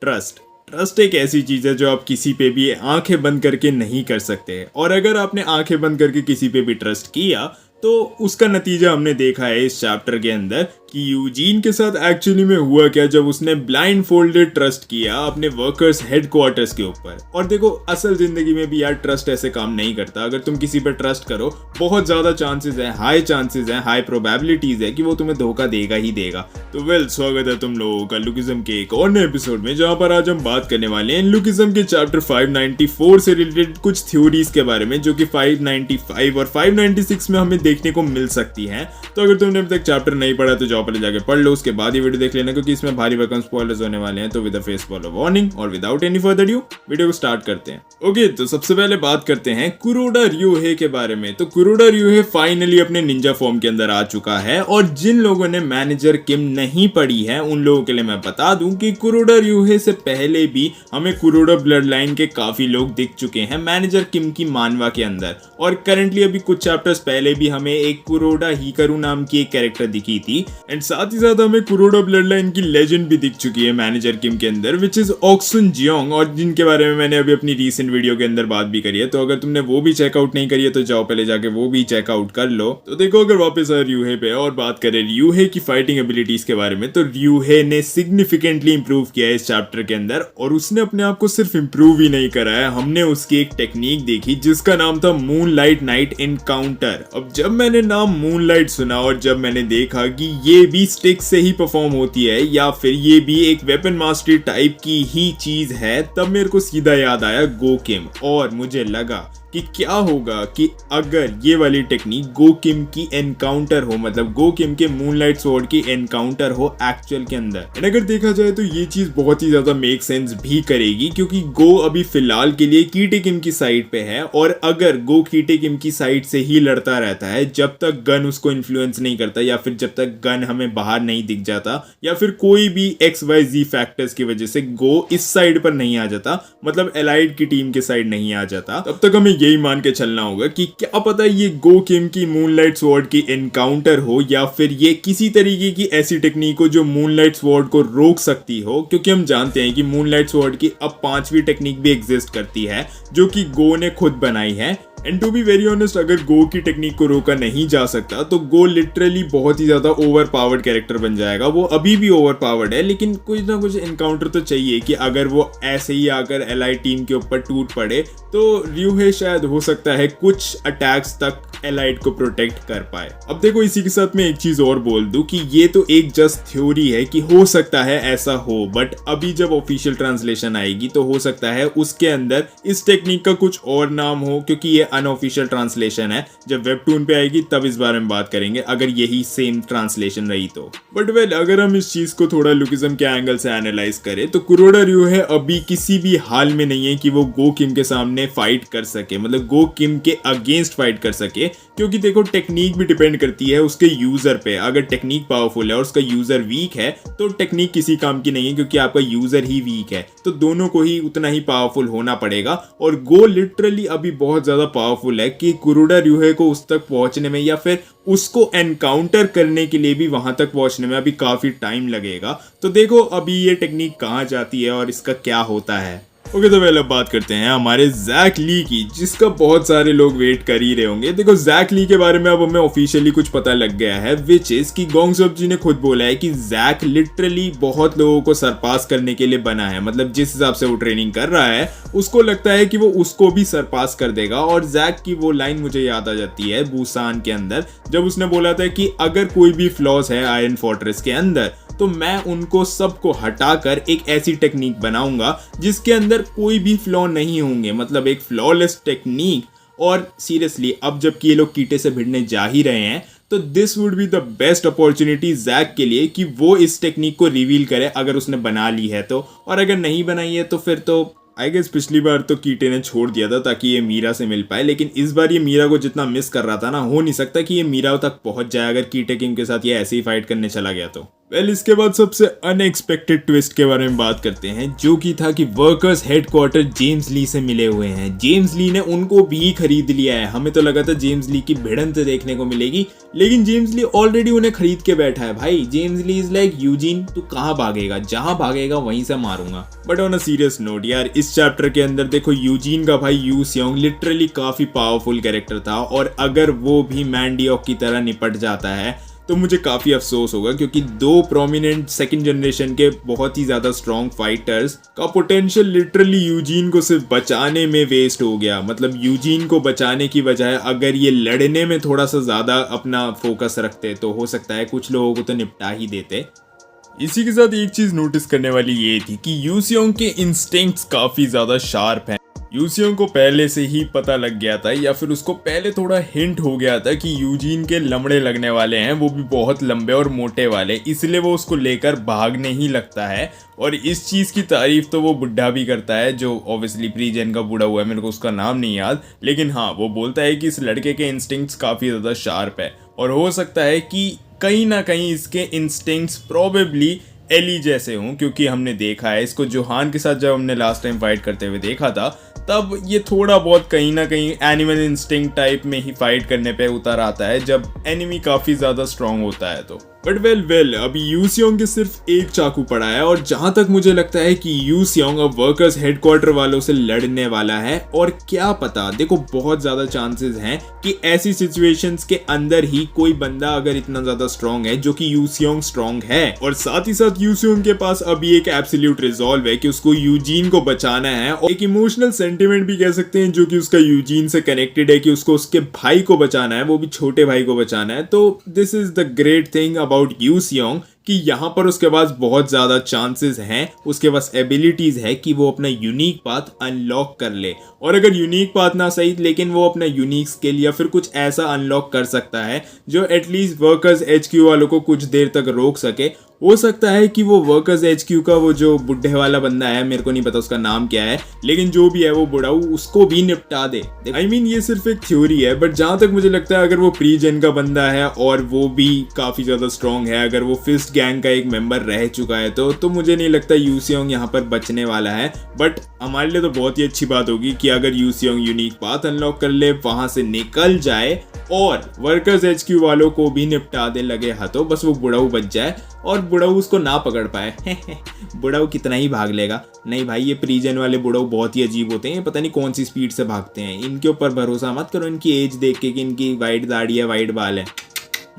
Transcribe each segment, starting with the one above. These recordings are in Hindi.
ट्रस्ट एक ऐसी चीज है जो आप किसी पे भी आंखें बंद करके नहीं कर सकते, और अगर आपने आंखें बंद करके किसी पे भी ट्रस्ट किया तो उसका नतीजा हमने देखा है इस चैप्टर के अंदर कि यूजीन के साथ एक्चुअली में हुआ क्या जब उसने ब्लाइंड फोल्डेड ट्रस्ट किया अपने वर्कर्स हेडक्वार्टर्स के ऊपर। और देखो, असल जिंदगी में भी यार ट्रस्ट ऐसे काम नहीं करता। अगर तुम किसी पर ट्रस्ट करो, बहुत ज्यादा चांसेस है, हाई प्रोबेबिलिटीज है कि वो तुम्हें धोखा देगा ही देगा। तो वेल, स्वागत है तुम लोगों का लुकिज्म के एक और नए एपिसोड में, जहां पर आज हम बात करने वाले हैं लुकिज्म के चैप्टर 594 से रिलेटेड कुछ थ्योरीज के बारे में, जो कि 595 और 596 में हमें देखने को मिल सकती हैं। तो अगर तुमने अभी तक चैप्टर नहीं पढ़ा तो जाओ पहले जाके पढ़ लो, उसके बाद ये वीडियो देख लेना, क्योंकि इसमें भारी भरकम स्पॉयलर्स होने वाले हैं। तो with a face follow warning और without any further due video को स्टार्ट करते हैं। ओके, तो सबसे पहले बात करते हैं कुरोडा ryuhei के बारे में। तो कुरोडा ryuhei फाइनली अपने निंजा फॉर्म के अंदर आ चुका है, और जिन लोगों ने मैनेजर किम नहीं पढ़ी है उन लोगों के लिए मैं बता दूं कि कुरोडा ryuhei से पहले भी हमें कुरोडा ब्लड लाइन के काफी लोग दिख चुके हैं मैनेजर किम की मानवा के अंदर, और करंटली अभी कुछ चैप्टर्स पहले भी हमें एक कुरोडा हिकारू नाम की एक कैरेक्टर दिखी थी, एंड साथ ही साथ हमें कुरोडा ब्लड लाइन की लेजेंड भी दिख चुकी है मैनेजर किम के अंदर, विच इज ऑक्सन जियोंग, और जिनके बारे में मैंने अभी अपनी रीसेंट वीडियो के अंदर बात भी करी है। तो अगर तुमने वो भी चेकआउट नहीं करी है तो जाओ पहले जाके वो भी चेकआउट कर लो। तो देखो, अगर वापस आए ryuhei पे और बात करें ryuhei की फाइटिंग एबिलिटीज के बारे में, तो ryuhei ने सिग्निफिकेंटली इंप्रूव किया है इस चैप्टर के अंदर, और उसने अपने आप को सिर्फ इंप्रूव ही नहीं करा है, हमने उसकी एक टेक्निक देखी जिसका नाम था मूनलाइट नाइट एनकाउंटर। अब जब मैंने नाम मूनलाइट सुना और जब मैंने देखा कि ये भी स्टिक से ही परफॉर्म होती है या फिर ये भी एक वेपन मास्टरी टाइप की ही चीज है, तब मेरे को सीधा याद आया गो किम, और मुझे लगा कि क्या होगा कि अगर ये वाली टेक्निक गो किम की एनकाउंटर हो, मतलब गो किम के मूनलाइट स्वॉर्ड की एनकाउंटर हो एक्चुअल के अंदर। एंड अगर देखा जाए तो ये चीज बहुत ही ज्यादा मेक सेंस भी करेगी, क्योंकि गो अभी फिलहाल के लिए कीटे किम की साइड पे है, और अगर गो कीटे किम की साइड से ही लड़ता रहता है जब तक गन उसको इन्फ्लुएंस नहीं करता, या फिर जब तक गन हमें बाहर नहीं दिख जाता, या फिर कोई भी XYZ फैक्टर्स की वजह से गो इस साइड पर नहीं आ जाता, मतलब एलाइड की टीम के साइड नहीं आ जाता, तब तक हमें यही मान के चलना होगा कि क्या पता ये गो किम की मूनलाइट स्वॉर्ड की एनकाउंटर हो, या फिर ये किसी तरीके की ऐसी टेक्निक हो जो मूनलाइट स्वॉर्ड को रोक सकती हो, क्योंकि हम जानते हैं कि मूनलाइट स्वॉर्ड की अब 5वीं टेक्निक भी एग्जिस्ट करती है जो कि गो ने खुद बनाई है। And to be very honest, अगर गो की टेक्निक को रोका नहीं जा सकता तो गो लिटरली बहुत ही ज्यादा ओवर पावर्ड कैरेक्टर बन जाएगा। वो अभी भी ओवर पावर्ड है, लेकिन कुछ ना कुछ एनकाउंटर तो चाहिए कि अगर वो ऐसे ही आकर एलाई टीम के ऊपर टूट पड़े तो ryuhei शायद हो सकता है कुछ अटैक्स तक एलाइड को प्रोटेक्ट कर पाए। अब देखो, इसी के साथ मैं एक चीज और बोल दूं कि ये तो एक जस्ट थ्योरी है कि हो सकता है ऐसा हो, बट अभी जब ऑफिशियल ट्रांसलेशन आएगी तो हो सकता है उसके अंदर इस टेक्निक का कुछ और नाम हो, क्योंकि ये अनऑफिशियल ट्रांसलेशन है। जब वेबटून पे आएगी तब इस बारे में बात करेंगे, अगर यही सेम ट्रांसलेशन रही तो। बट वेल, अगर हम इस चीज को थोड़ा लुकिज्म के एंगल से एनालाइज करें तो कुरोडा ryuhei अभी किसी भी हाल में नहीं है कि वो गो किम के सामने फाइट कर सके, मतलब गो किम के अगेंस्ट फाइट कर सके, क्योंकि देखो टेक्निक भी डिपेंड करती है उसके यूजर पे। अगर टेक्निक पावरफुल है और उसका यूजर वीक है तो टेक्निक किसी काम की नहीं है, क्योंकि आपका यूजर ही वीक है। तो दोनों को ही उतना ही पावरफुल होना पड़ेगा, और गो लिटरली अभी बहुत ज्यादा पावरफुल है कि कुरोडा ryuhei को उस तक पहुंचने में या फिर उसको एनकाउंटर करने के लिए भी वहां तक पहुंचने में अभी काफी टाइम लगेगा। तो देखो अभी ये टेक्निक कहाँ जाती है और इसका क्या होता है। ओके, तो पहले बात करते हैं हमारे जैक ली की, जिसका बहुत सारे लोग वेट कर ही रहे होंगे। देखो, जैक ली के बारे में अब हमें ऑफिशियली कुछ पता लग गया है, विच इज कि गोंग सब जी ने खुद बोला है कि जैक लिटरली बहुत लोगों को सरपास करने के लिए बना है। मतलब जिस हिसाब से वो ट्रेनिंग कर रहा है उसको लगता है कि वो उसको भी सरपास कर देगा। और जैक की वो लाइन मुझे याद आ जाती है बुसान के अंदर, जब उसने बोला था कि अगर कोई भी फ्लॉज है आयरन फोर्ट्रेस के अंदर तो मैं उनको सबको हटाकर एक ऐसी टेक्निक बनाऊंगा जिसके अंदर कोई भी फ्लॉ नहीं होंगे, मतलब एक फ्लॉलेस टेक्निक। और सीरियसली अब जबकि ये लोग कीटे से भिड़ने जा ही रहे हैं तो this would be the best opportunity Jack के लिए कि वो इस टेक्निक को रिवील करे, अगर उसने बना ली है तो। और अगर नहीं बनाई है तो फिर तो आई गेस पिछली बार तो कीटे ने छोड़ दिया था ताकि ये मीरा से मिल पाए, लेकिन इस बार ये मीरा को जितना मिस कर रहा था ना, हो नहीं सकता कि ये मीरा तक पहुंच जाए अगर कीटे किंग के साथ ये ऐसे ही फाइट करने चला गया तो। इसके बाद सबसे अनएक्सपेक्टेड ट्विस्ट के बारे में बात करते हैं, जो कि था कि वर्कर्स हेडक्वार्टर जेम्स ली से मिले हुए हैं। जेम्स ली ने उनको भी खरीद लिया है। हमें तो लगा था जेम्स ली की भिड़ंत देखने को मिलेगी, लेकिन जेम्स ली ऑलरेडी उन्हें खरीद के बैठा है। भाई James Lee is like Eugene, तू कहाँ भागेगा, जहां भागेगा वहीं से मारूंगा। But on a serious note यार, इस चैप्टर के अंदर देखो यूजीन का भाई यू सियोंग लिटरली काफी पावरफुल कैरेक्टर था, और अगर वो भी मैंडियोक की तरह निपट जाता है तो मुझे काफ़ी अफसोस होगा, क्योंकि दो प्रोमिनेंट सेकंड जनरेशन के बहुत ही ज़्यादा स्ट्रॉन्ग फाइटर्स का पोटेंशियल लिटरली यूजीन को सिर्फ बचाने में वेस्ट हो गया। मतलब यूजीन को बचाने की बजाय अगर ये लड़ने में थोड़ा सा ज़्यादा अपना फोकस रखते तो हो सकता है कुछ लोगों को तो निपटा ही देते। इसी के साथ एक चीज़ नोटिस करने वाली ये थी कि यू सियोंग के इंस्टिंक्ट्स काफ़ी ज़्यादा शार्प हैं। यू सियोंग को पहले से ही पता लग गया था, या फिर उसको पहले थोड़ा हिंट हो गया था कि यूजीन के लमड़े लगने वाले हैं, वो भी बहुत लंबे और मोटे वाले, इसलिए वो उसको लेकर भागने ही लगता है। और इस चीज़ की तारीफ तो वो बुढ़ा भी करता है, जो ऑब्वियसली प्रीजेन का बूढ़ा हुआ है, मेरे को उसका नाम नहीं याद, लेकिन हाँ वो बोलता है कि इस लड़के के इंस्टिंक्ट्स काफ़ी ज़्यादा शार्प है, और हो सकता है कि कहीं ना कहीं इसके इंस्टिंक्ट्स प्रोबेबली एली जैसे हों, क्योंकि हमने देखा है इसको जोहान के साथ जब हमने लास्ट टाइम फाइट करते हुए देखा था, तब ये थोड़ा बहुत कहीं ना कहीं एनिमल इंस्टिंक्ट टाइप में ही फाइट करने पे उतर आता है जब एनिमी काफ़ी ज़्यादा स्ट्रांग होता है। तो बट वेल अभी यू सियोंग के सिर्फ एक चाकू पड़ा है, और जहां तक मुझे लगता है कि यू सियोंग अब वर्कर्स हेडक्वार्टर वालों से लड़ने वाला है। और क्या पता, देखो बहुत ज्यादा चांसेस हैं कि ऐसी सिचुएशंस के अंदर ही कोई बंदा अगर इतना ज्यादा स्ट्रांग है जो कि यू सियोंग स्ट्रांग है, और साथ ही साथ यू सियोंग के पास अभी एक एब्सोल्यूट रिजॉल्व है कि उसको यूजीन को बचाना है, और एक इमोशनल सेंटिमेंट भी कह सकते हैं जो कि उसका यूजीन से कनेक्टेड है कि उसको उसके भाई को बचाना है, वो भी छोटे भाई को बचाना है। तो this is the great thing about using कि यहाँ पर उसके पास बहुत ज़्यादा चांसेस हैं, उसके पास एबिलिटीज़ है कि वो अपना यूनिक पाथ अनलॉक कर ले। और अगर यूनिक पाथ ना सही, लेकिन वो अपना यूनिक स्किल या फिर कुछ ऐसा अनलॉक कर सकता है जो एटलीस्ट वर्कर्स HQ वालों को कुछ देर तक रोक सके। हो सकता है कि वो वर्कर्स HQ का वो जो बुढ़े वाला बंदा है, मेरे को नहीं पता उसका नाम क्या है, लेकिन जो भी है वो बुढ़ाऊ, उसको भी निपटा दे। I mean, ये सिर्फ एक थ्योरी है, बट जहाँ तक मुझे लगता है अगर वो प्रीजेन का बंदा है और वो भी काफ़ी ज़्यादा स्ट्रॉन्ग है, अगर वो फिस्ट गैंग का एक मेंबर रह चुका है तो मुझे नहीं लगता यू सियोंग यहाँ पर बचने वाला है। बट हमारे लिए तो बहुत ही अच्छी बात होगी कि अगर यू सियोंग यूनिक पाथ अनलॉक कर ले, वहाँ से निकल जाए और वर्कर्स HQ वालों को भी निपटा दे लगे हाथों, बस वो बुढ़ाऊ बच जाए और बुढ़ाऊ उसको ना पकड़ पाए। बुढ़ाऊ कितना ही भाग लेगा। नहीं भाई, ये प्रीजन वाले बुढ़ाऊ बहुत ही अजीब होते हैं, पता नहीं कौन सी स्पीड से भागते हैं। इनके ऊपर भरोसा मत करो, इनकी एज देख के कि इनकी वाइट दाढ़ी है, वाइट बाल है।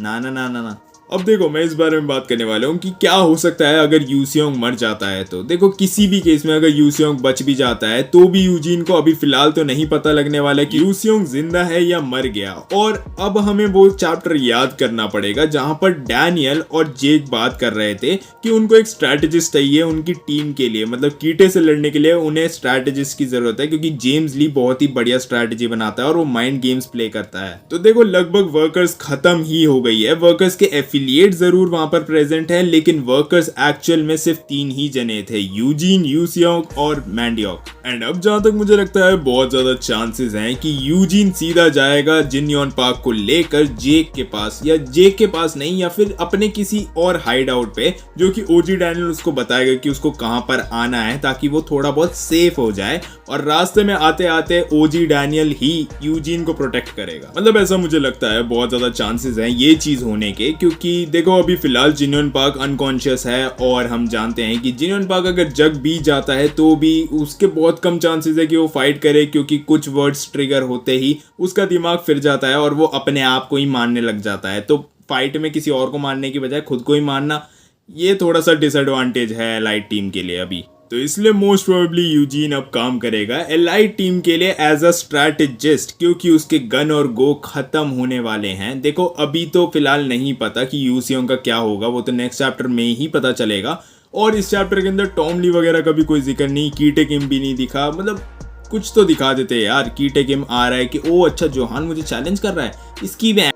ना ना ना ना ना। अब देखो, मैं इस बारे में बात करने वाला हूँ कि क्या हो सकता है अगर यू सियोंग मर जाता है। तो देखो, किसी भी केस में अगर यू सियोंग बच भी जाता है तो भी यूजीन को अभी फिलहाल तो नहीं पता लगने वाला कि यू सियोंग जिंदा है या मर गया। और अब हमें वो चैप्टर याद करना पड़ेगा जहां पर डैनियल और जेक बात कर रहे थे कि उनको एक स्ट्रैटेजिस्ट चाहिए उनकी टीम के लिए, मतलब कीटे से लड़ने के लिए उन्हें स्ट्रैटेजिस्ट की जरूरत है, क्योंकि जेम्स ली बहुत ही बढ़िया स्ट्रैटेजी बनाता है और वो माइंड गेम्स प्ले करता है। तो देखो, लगभग वर्कर्स खत्म ही हो गई है। वर्कर्स के एफिलिएट जरूर वहां पर प्रेजेंट है, लेकिन वर्कर्स एक्चुअल में सिर्फ 3 ही जने थे, यूजीन, यू सियोंग और मैंडियोक। एंड अब जहां तक मुझे लगता है बहुत ज्यादा चांसेस हैं कि यूजीन सीधा जाएगा जिनयोन पार्क को लेकर जेक के पास, या जेक के पास नहीं, या फिर अपने किसी और हाइड आउट पे, जो कि ओजी डैनियल उसको बताएगा कि उसको कहां पर आना है, ताकि वो थोड़ा बहुत सेफ हो जाए। और रास्ते में आते आते ओजी डैनियल ही यूजीन को प्रोटेक्ट करेगा। मतलब ऐसा मुझे लगता है बहुत ज्यादा चांसेस हैं ये चीज होने के, क्योंकि देखो अभी फिलहाल जिनयोन पार्क अनकॉन्शियस है, और हम जानते हैं कि जिनयोन पार्क अगर जग भी जाता है तो भी उसके बहुत कम चांसेस है कि वो फाइट करे, क्योंकि कुछ वर्ड्स ट्रिगर होते ही उसका दिमाग फिर जाता है और वो अपने आप को ही मारने लग जाता है। तो फाइट में किसी और को मारने की बजाय खुद को ही मारना, ये थोड़ा सा डिसएडवांटेज है एलाइट टीम के लिए अभी। तो इसलिए मोस्ट प्रोबेबली यूजीन अब काम करेगा एलाइट टीम के लिए एज अ स्ट्रैटेजिस्ट, क्योंकि उसके गन और गो खत्म होने वाले हैं। देखो, अभी तो फिलहाल नहीं पता कि यू सियोंग का क्या होगा, वो तो नेक्स्ट चैप्टर में ही पता चलेगा। और इस चैप्टर के अंदर टॉम ली वगैरह का भी कोई जिक्र नहीं, कीटे किम भी नहीं दिखा। मतलब कुछ तो दिखा देते यार, कीटे किम आ रहा है कि ओ अच्छा जोहान मुझे चैलेंज कर रहा है, इसकी भी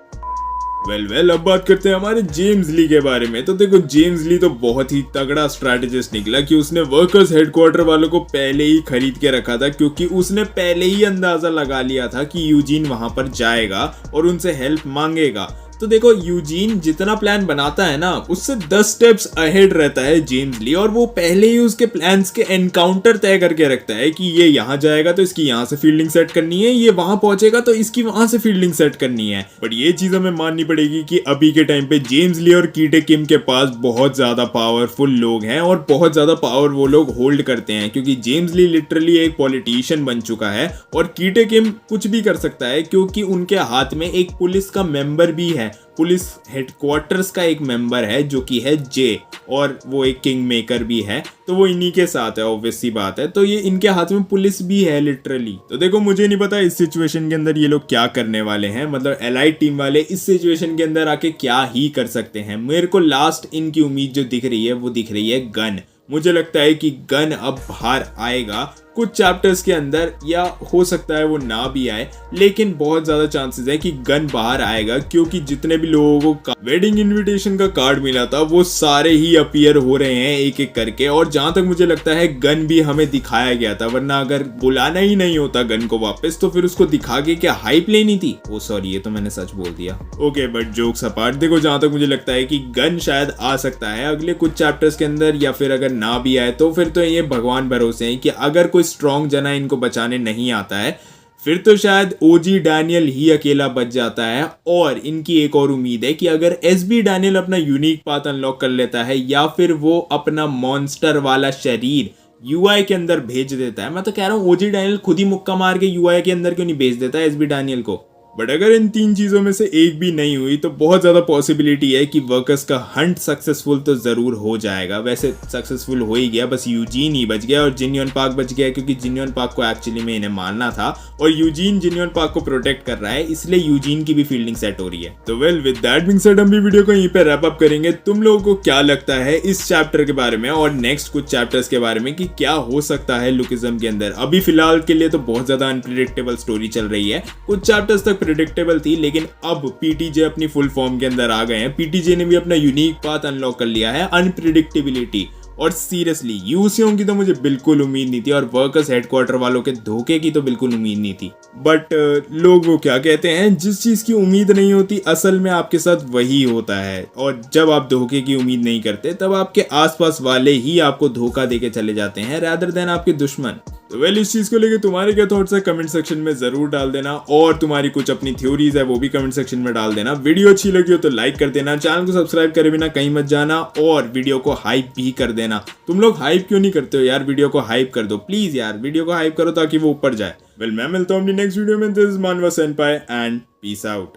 वेल अब बात करते हैं हमारे जेम्स ली के बारे में। तो देखो, जेम्स ली तो बहुत ही तगड़ा स्ट्रैटेजिस्ट निकला कि उसने वर्कर्स हेडक्वार्टर वालों को पहले ही खरीद के रखा था, क्योंकि उसने पहले ही अंदाजा लगा लिया था कि यूजीन वहां पर जाएगा और उनसे हेल्प मांगेगा। तो देखो यूजीन जितना प्लान बनाता है ना उससे 10 स्टेप्स अहेड रहता है जेम्स ली, और वो पहले ही उसके प्लान्स के एनकाउंटर तय करके रखता है कि ये यहाँ जाएगा तो इसकी यहाँ से फील्डिंग सेट करनी है, ये वहां पहुंचेगा तो इसकी वहां से फील्डिंग सेट करनी है। बट ये चीज हमें माननी पड़ेगी कि अभी के टाइम पे जेम्स ली और कीटे किम के पास बहुत ज्यादा पावरफुल लोग हैं और बहुत ज्यादा पावर वो लोग होल्ड करते हैं, क्योंकि जेम्स ली लिटरली एक पॉलिटिशियन बन चुका है और कीटे किम कुछ भी कर सकता है क्योंकि उनके हाथ में एक पुलिस का मेंबर भी है, पुलिस हेडक्वार्टर्स का एक मेंबर है जो कि है जे, और वो एक किंग मेकर भी है, तो वो इन्हीं के साथ है, ऑब्वियस सी बात है। तो ये इनके हाथ में पुलिस भी है लिटरली। तो देखो मुझे नहीं पता इस सिचुएशन के अंदर ये लोग क्या करने वाले हैं, मतलब एलाइड टीम वाले इस सिचुएशन के अंदर आके क्या ही कर सकते हैं। मेरे को लास्ट इनकी उम्मीद जो दिख रही है वो दिख रही है गन। मुझे लगता है कि गन अब बाहर आएगा कुछ चैप्टर्स के अंदर, या हो सकता है वो ना भी आए, लेकिन बहुत ज्यादा चांसेस है कि गन बाहर आएगा, क्योंकि जितने भी लोगों को वेडिंग इनविटेशन का कार्ड मिला था वो सारे ही अपीयर हो रहे हैं एक एक करके, और जहां तक मुझे लगता है गन भी हमें दिखाया गया था, वरना अगर बुलाना ही नहीं होता गन को वापस तो फिर उसको दिखा के क्या हाइप लेनी थी। ओ सॉरी, ये तो मैंने सच बोल दिया। ओके, बट जोक्स अपार्ट, देखो जहां तक मुझे लगता है कि गन शायद आ सकता है अगले कुछ चैप्टर्स के अंदर, या फिर अगर ना भी आए तो फिर तो ये भगवान भरोसे हैं कि अगर कोई स्ट्रॉन्ग जना इनको बचाने नहीं आता है फिर तो शायद ओजी डैनियल ही अकेला बच जाता है। और इनकी एक और उम्मीद है कि अगर एसबी डैनियल अपना यूनिक पाथ अनलॉक कर लेता है, या फिर वो अपना मॉन्स्टर वाला शरीर यूआई के अंदर भेज देता है, मैं तो कह रहा हूँ ओजी डैनियल खुद ही मुक्का मार के यूआई के अंदर क्यों नहीं भेज देता है एसबी डैनियल को। बट अगर इन तीन चीजों में से एक भी नहीं हुई तो बहुत ज्यादा पॉसिबिलिटी है कि वर्कर्स का हंट सक्सेसफुल तो जरूर हो जाएगा। वैसे सक्सेसफुल हो ही गया, बस यूजीन ही बच गया और जिन्योन पार्क बच गया, क्योंकि जिन्योन पार्क को एक्चुअली में इन्हें मारना था और यूजीन जिन्योन पार्क को प्रोटेक्ट कर रहा है, इसलिए यूजीन की भी फील्डिंग सेट हो रही है। तो well with that being said हम भी वीडियो को यहीं पे रैप अप करेंगे। तुम लोगों को क्या लगता है इस चैप्टर के बारे में और नेक्स्ट कुछ चैप्टर्स के बारे में कि क्या हो सकता है लुकिज्म के अंदर? अभी फिलहाल के लिए तो बहुत ज्यादा अनप्रिडिक्टेबल स्टोरी चल रही है, कुछ चैप्टर्स तक प्रिडिक्टेबल थी, लेकिन अब पीटीजे अपनी फुल फॉर्म के अंदर आ गए हैं। पीटीजे ने भी अपना यूनिक पाथ अनलॉक कर लिया है, अनप्रिडिक्टेबिलिटी। और सीरियसली यूसीओं की तो मुझे बिल्कुल उम्मीद नहीं थी, और वर्कर्स हेडक्वार्टर वालों के धोखे की तो बिल्कुल उम्मीद नहीं थी। बट लोग वो क्या कहते हैं, जिस चीज की उम्मीद नहीं होती असल में आपके साथ वही होता है, और जब आप धोखे की उम्मीद नहीं करते तब आपके आसपास वाले ही आपको धोखा देके चले जाते हैं रादर देन आपके दुश्मन। तो वेल इस चीज को लेके तुम्हारे क्या थॉट्स है कमेंट सेक्शन में जरूर डाल देना, और तुम्हारी कुछ अपनी थ्योरीज है वो भी कमेंट सेक्शन में डाल देना। वीडियो अच्छी लगी हो तो लाइक कर देना, चैनल को सब्सक्राइब करे बिना कहीं मत जाना, और वीडियो को हाइप भी कर देना। तुम लोग हाइप क्यों नहीं करते हो यार? वीडियो को हाइप कर दो प्लीज यार, वीडियो को हाइप करो ताकि वो ऊपर जाए। वेल मैं मिलता हूँ अपनी नेक्स्ट वीडियो में। दिस इज मानवा सेनपाई एंड पीस आउट।